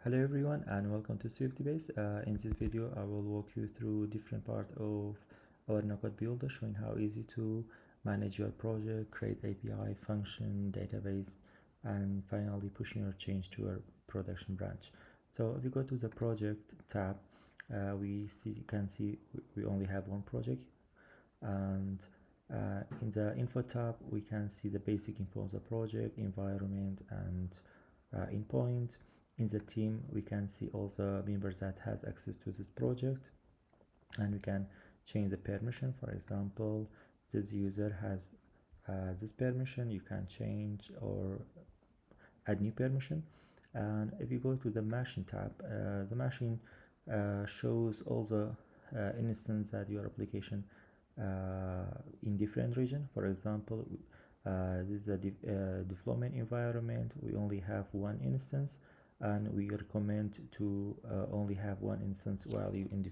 Hello everyone and welcome to Swiftybase. In this video I will walk you through different part of our no-code builder, showing how easy to manage your project, create API, function, database, and finally pushing your change to your production branch. So if you go to the project tab, can see we only have one project, and in the info tab we can see the basic info of the project, environment, and endpoint. In the team we can see all the members that has access to this project, and we can change the permission. For example, this user has this permission, you can change or add new permission. And if you go to the machine tab, the machine shows all the instances that your application in different region. For example, this is a development environment. We only have one instance, and we recommend to only have one instance while you in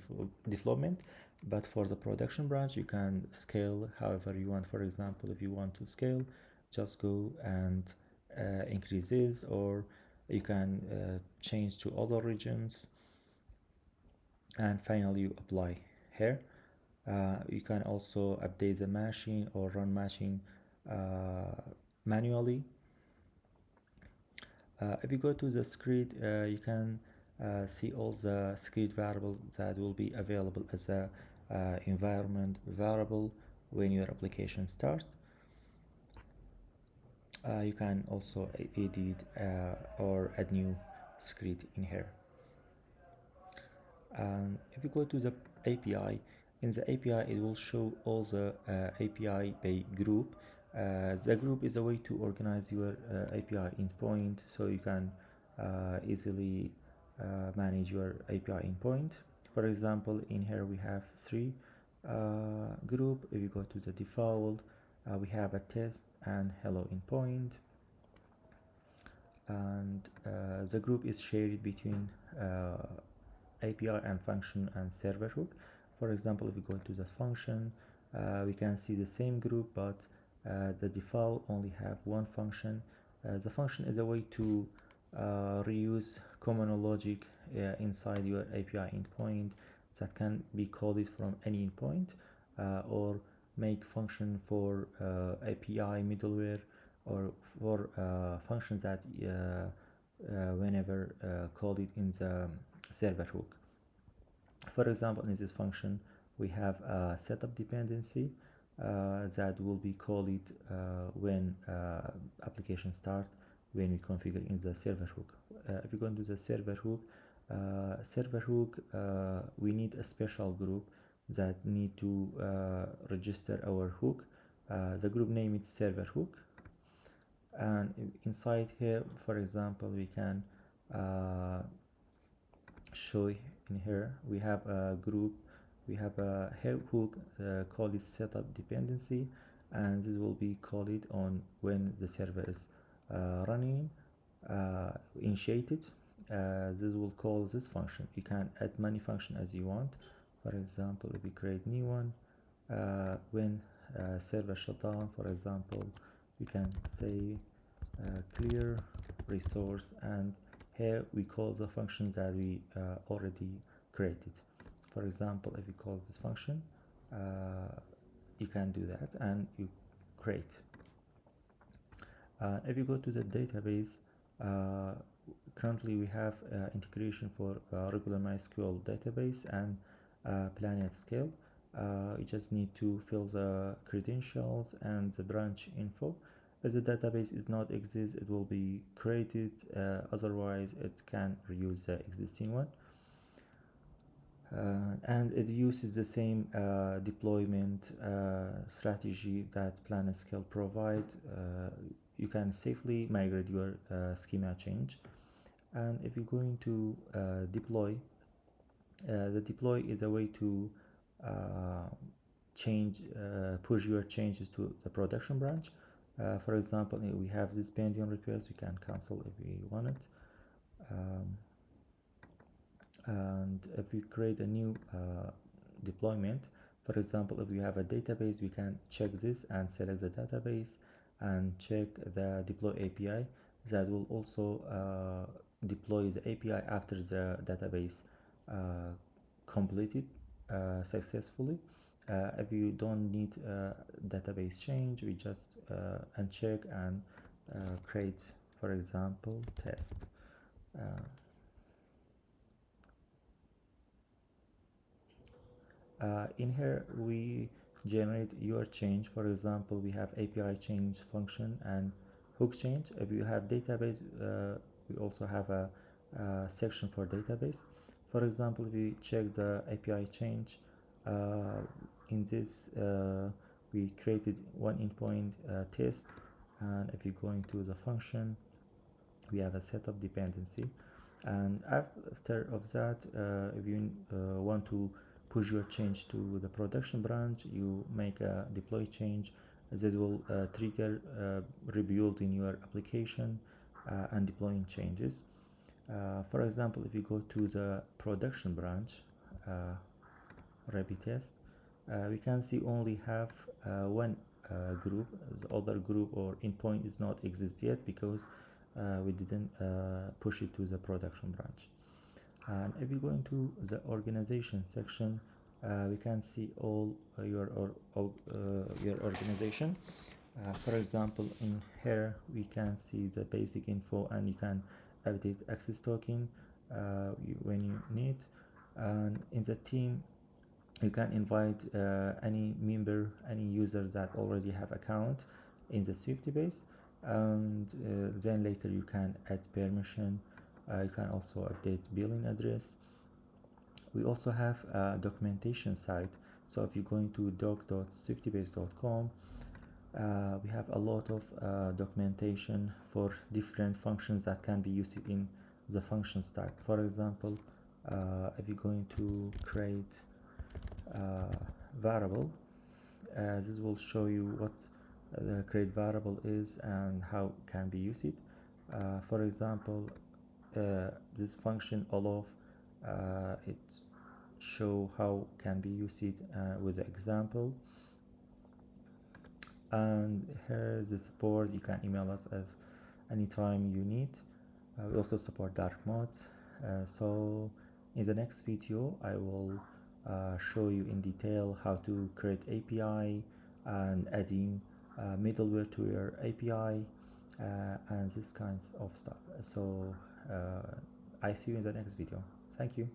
development. But for the production branch, you can scale however you want. For example, if you want to scale, just go and increase this, or you can change to other regions, and finally you apply here. You can also update the machine or run machine manually. If you go to the script, you can see all the script variables that will be available as a environment variable when your application starts. You can also edit or add new script in here. If you go to the API, in the API it will show all the API by group. The group is a way to organize your API endpoint, so you can easily manage your API endpoint. For example, in here we have three group. If you go to the default, we have a test and hello endpoint, and the group is shared between API and function and server hook. For example, if we go to the function, we can see the same group, but the default only have one function. The function is a way to reuse common logic inside your API endpoint that can be called from any endpoint, or make function for API middleware, or for functions that whenever called it in the server hook. For example, in this function we have a setup dependency that will be called when application start, when we configure in the server hook. If we go into the server hook, we need a special group that need to register our hook. The group name is server hook, and inside here, for example, we can show in here we have a group, we have a hook called setup dependency, and this will be called on when the server is running, initiated. This will call this function. You can add many functions as you want. For example, if we create new one, when server shut down, for example, you can say clear resource, and here we call the functions that we already created. For example, if you call this function, you can do that and you create. If you go to the database, currently we have integration for regular MySQL database and PlanetScale. You just need to fill the credentials and the branch info. If the database is not exist, it will be created, otherwise it can reuse the existing one. And it uses the same deployment strategy that PlanetScale provide. You can safely migrate your schema change. And if you're going to deploy, the deploy is a way to push your changes to the production branch. For example, we have this pending request, we can cancel if we want it. And if we create a new deployment, for example, if we have a database, we can check this and select the database and check the deploy API. That will also deploy the API after the database completed successfully. If you don't need database change, we just uncheck and create, for example, test. In here we generate your change. For example, we have API change function and hook change. If you have database, we also have a section for database. For example, we check the API change. In this we created one endpoint test, and if you go into the function, we have a setup dependency. And after of that, if you want to push your change to the production branch, you make a deploy change. This will trigger rebuild in your application and deploying changes. For example, if you go to the production branch Rabbit test, we can see only have one group. The other group or endpoint is not exist yet because we didn't push it to the production branch. And if you go into the organization section, we can see all your organization. For example, in here we can see the basic info, and you can update access token when you need. And in the team, you can invite any member, any user that already have account in the Swiftybase, and then later you can add permission. You can also update billing address. We also have a documentation site. So if you go into doc.swiftybase.com, we have a lot of documentation for different functions that can be used in the function stack. For example, if you're going to create variable, this will show you what the create variable is and how it can be used. For example, this function all of it show how can be used with an example. And here is the support. You can email us at any time you need. We also support dark modes. So in the next video I will show you in detail how to create API and adding middleware to your API and this kinds of stuff. So I see you in the next video. Thank you.